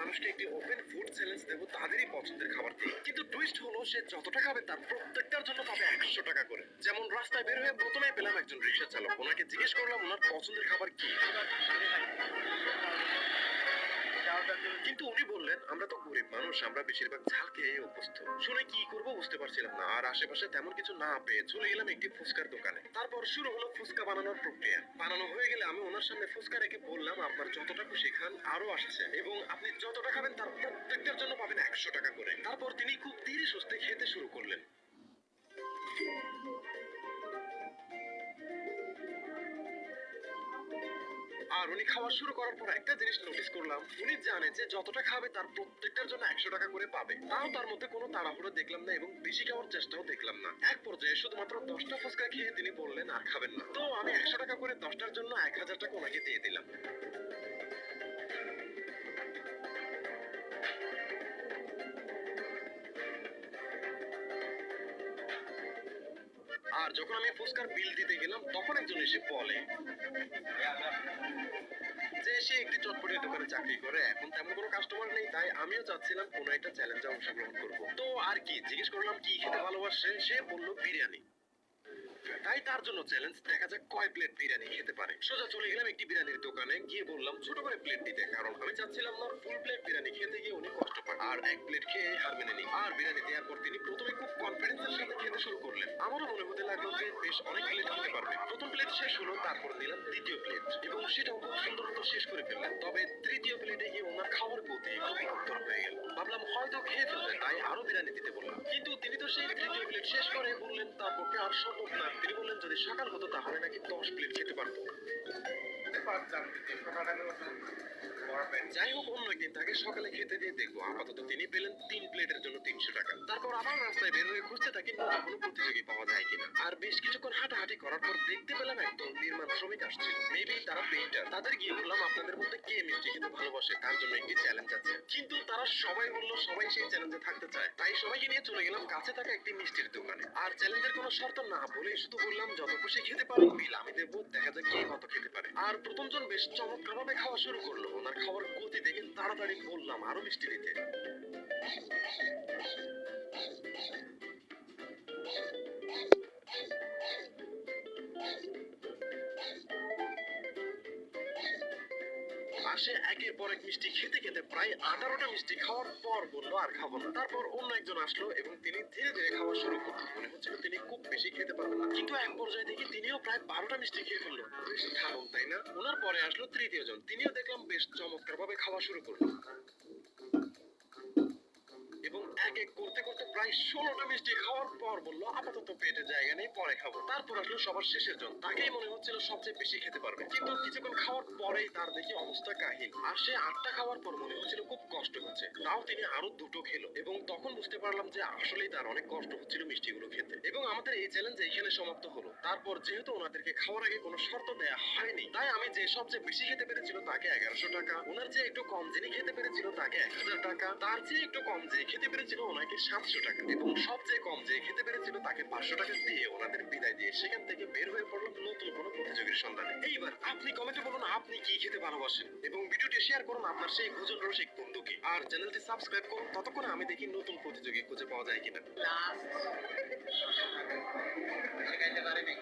মানুষকে একটি open food challenge দেবো তাদেরই পছন্দের খাবার দিয়ে। কিন্তু টুইস্ট হলো সে যতটা খাবে তার প্রত্যেকটার জন্য পাবে 100 টাকা করে। যেমন রাস্তায় বের হয়ে প্রথমে পেলাম একজন রিক্সা চালক, ওনাকে জিজ্ঞেস করলাম ওনার পছন্দের খাবার কি, কিন্তু উনি বললেন আমরা তো গরিব মানুষ, আমরা বেশিরভাগ ঝাল খেয়ে অভ্যস্ত। শুনে কি করবো বুঝতে পারছিলাম না, আর আশেপাশে তেমন কিছু না পেয়ে চলে গেলাম একটি ফুচকার দোকানে। তারপর শুরু হলো ফুচকা বানানোর প্রক্রিয়া। বানানো হয়ে গেলে আমি ওনার সামনে ফুচকা রেখে বললাম আপনার যতটা খুশি খান, আরো আসছে এবং আপনি যতটা খাবেন তার প্রত্যেকটার জন্য পাবেন 100 টাকা করে। তারপর তিনি খুব ধীরে সুস্থে খেতে শুরু করলেন। আর উনি খাওয়া শুরু করার পর একটা জিনিস নোটিস করলাম, উনি জানে যে যতটা খাবে তার প্রত্যেকটার জন্য 100 টাকা করে পাবে। তাও তার মধ্যে কোনো তাড়াহুড়ো দেখলাম না এবং বেশি খাওয়ার চেষ্টাও দেখলাম না। এক পর্যায়ে শুধুমাত্র 10টা ফুচকা খেয়ে তিনি বললেন আর খাবেন না। তো আমি 100 টাকা করে 10টার জন্য 1000 টাকা ওনাকে দিয়ে দিলাম। আর যখন আমি ফুচকার বিল দিতে গেলাম তখন একজন এসে বলে যে সে একটি চটপটির দোকানে চাকরি করে, এখন তেমন কোনো কাস্টমার নেই, তাই আমিও চাচ্ছিলাম কোনো একটা চ্যালেঞ্জে অংশগ্রহণ করবো। তো আর কি জিজ্ঞেস করলাম কি খেতে ভালোবাসে, সে বলল বিরিয়ানি। তাই তার জন্য চ্যালেঞ্জ, দেখা যাক কয় প্লেট বিরিয়ানি খেতে পারে। সোজা চলে গেলাম একটি বিরিয়ানির দোকানে, গিয়ে বললাম ছোট করে প্লেট দিতে, কারণ আমি চাচ্ছিলাম না ফুল প্লেট বিরিয়ানি খেতে গিয়ে উনি কষ্ট পান। আর এক প্লেট খেয়ে হার মেনে নিই। আর বিরিয়ানি দেওয়ার পর তিনি প্রথমে খুব কনফিডেন্সের সাথে খেতে শুরু করলেন। আমারও মনে হতে লাগলো যে বেশ অনেক প্লেট খেতে পারবে। প্রথম প্লেট শেষ হলো, তারপর নিলাম দ্বিতীয় প্লেট এবং সেটাও খুব সুন্দর মতো শেষ করে ফেললেন। তবে তৃতীয় প্লেটে গিয়ে ওনার খাবার গতি খুবই উত্তর হয়ে গেল। ভাবলাম হয়তো খেয়ে ফেলবে, তাই আরো বিরিয়ানি দিতে বললাম। কিন্তু তিনি তো সেই তৃতীয় প্লেট শেষ করে বললেন তার পক্ষে আর সম্ভব না। তিনি বললেন যদি সকাল হতো তাহলে নাকি 10 প্লেট খেতে পারতো। যাই হোক, অন্য একদিন তাকে সকালে খেতে দিয়ে দেখবো। আপাতত তিনি পেলেন 3 প্লেটের জন্য 300 টাকা। তারপর আবার রাস্তায় বের হয়ে খুঁজতে থাকি নতুন কোনো প্রতিযোগী পাওয়া যায় কিনা। আর বেশ কিছুক্ষণ হাঁটাহাঁটি করার পর দেখতে পেলাম একদল নির্মাণ শ্রমিক আসছে, মেবি তারা পেইন্টার। তাদের গিয়ে বললাম আপনাদের মধ্যে কে মিষ্টি খেতে ভালোবাসে, তার জন্য একটি চ্যালেঞ্জ আছে। কিন্তু তারা সবাই বললো সবাই সেই চ্যালেঞ্জে থাকতে চায়। তাই সবাইকে নিয়ে চলে গেলাম কাছে থাকা একটি মিষ্টির দোকানে। আর চ্যালেঞ্জের কোনো শর্ত না বলে শুধু বললাম যত খুশি খেতে পারেন, বিল আমি দেবো, দেখা যাক কে কত খেতে পারে। আর প্রথমজন বেশ চমৎকার ভাবে খাওয়া শুরু করলো। ওনার খাওয়ার গতি দেখে তাড়াতাড়ি বললাম আরো মিষ্টি দিতে। পাশে একের পর এক মিষ্টি খেতে খেতে প্রায় 18টা মিষ্টি খাওয়ার পর বললো আর খাবো না। তারপর অন্য একজন আসলো এবং তিনি ধীরে ধীরে খাওয়া শুরু করলেন। মনে হচ্ছিল তিনি খুব বেশি খেতে পারবেন না, কিন্তু এক পর্যায়ে দেখি তিনিও প্রায় 12টা মিষ্টি খেয়ে ফেললো। বেশ দারুণ তাই না? ওনার পরে আসলো তৃতীয় জন, তিনিও দেখলাম বেশ চমৎকার ভাবে খাওয়া শুরু করলো এবং এক এক করতে করতে প্রায় 16টা মিষ্টি খাওয়ার পর বললো আপাতত পেটে জায়গা নেই, পরে খাবো। তারপর আসলো সবার শেষের জন, তাকেই মনে হচ্ছিল সবচেয়ে বেশি খেতে পারবে, কিন্তু কিছুক্ষণ খাওয়ার পরেই তার দেখি অবস্থা কাহিল। আর সে 8টা খাওয়ার পর মনে হচ্ছিল খুব কষ্ট হচ্ছে, তাও তিনি আরো দুটো খেলো এবং তখন বুঝতে পারলাম যে আসলেই তার অনেক কষ্ট হচ্ছিল মিষ্টিগুলো খেতে। এবং আমাদের এই চ্যালেঞ্জ এখানে সমাপ্ত হলো। তারপর যেহেতু ওনাদেরকে খাওয়ার আগে কোনো শর্ত দেয়া হয়নি, তাই আমি যে সবচেয়ে বেশি খেতে পেরেছিল তাকে 1100 টাকা, ওনার যে একটু কম যিনি খেতে পেরেছিল তাকে 1000 টাকা, তার চেয়ে একটু কম যে খেতে পেরেছিল ওনাকে 700 টাকা এবং সবচেয়ে কম যে খেতে পেরেছিল তাকে 500 টাকা দিয়ে ওনাদের বিদায় দিয়ে সেখান থেকে বের হয়ে পড়লাম নতুন কোনো প্রতিযোগীর সন্ধানে। এইবার আপনি কমেন্টে বলুন আপনি কি খেতে ভালোবাসেন এবং ভিডিওটি শেয়ার করুন আপনার সেই ভোজন রসিক বন্ধুকে। আর চ্যানেলটি সাবস্ক্রাইব করুন, ততক্ষণে আমি দেখি নতুন প্রতিযোগী খুঁজে পাওয়া যায় কিনা। লাস্ট শিখাইতে পারেনি।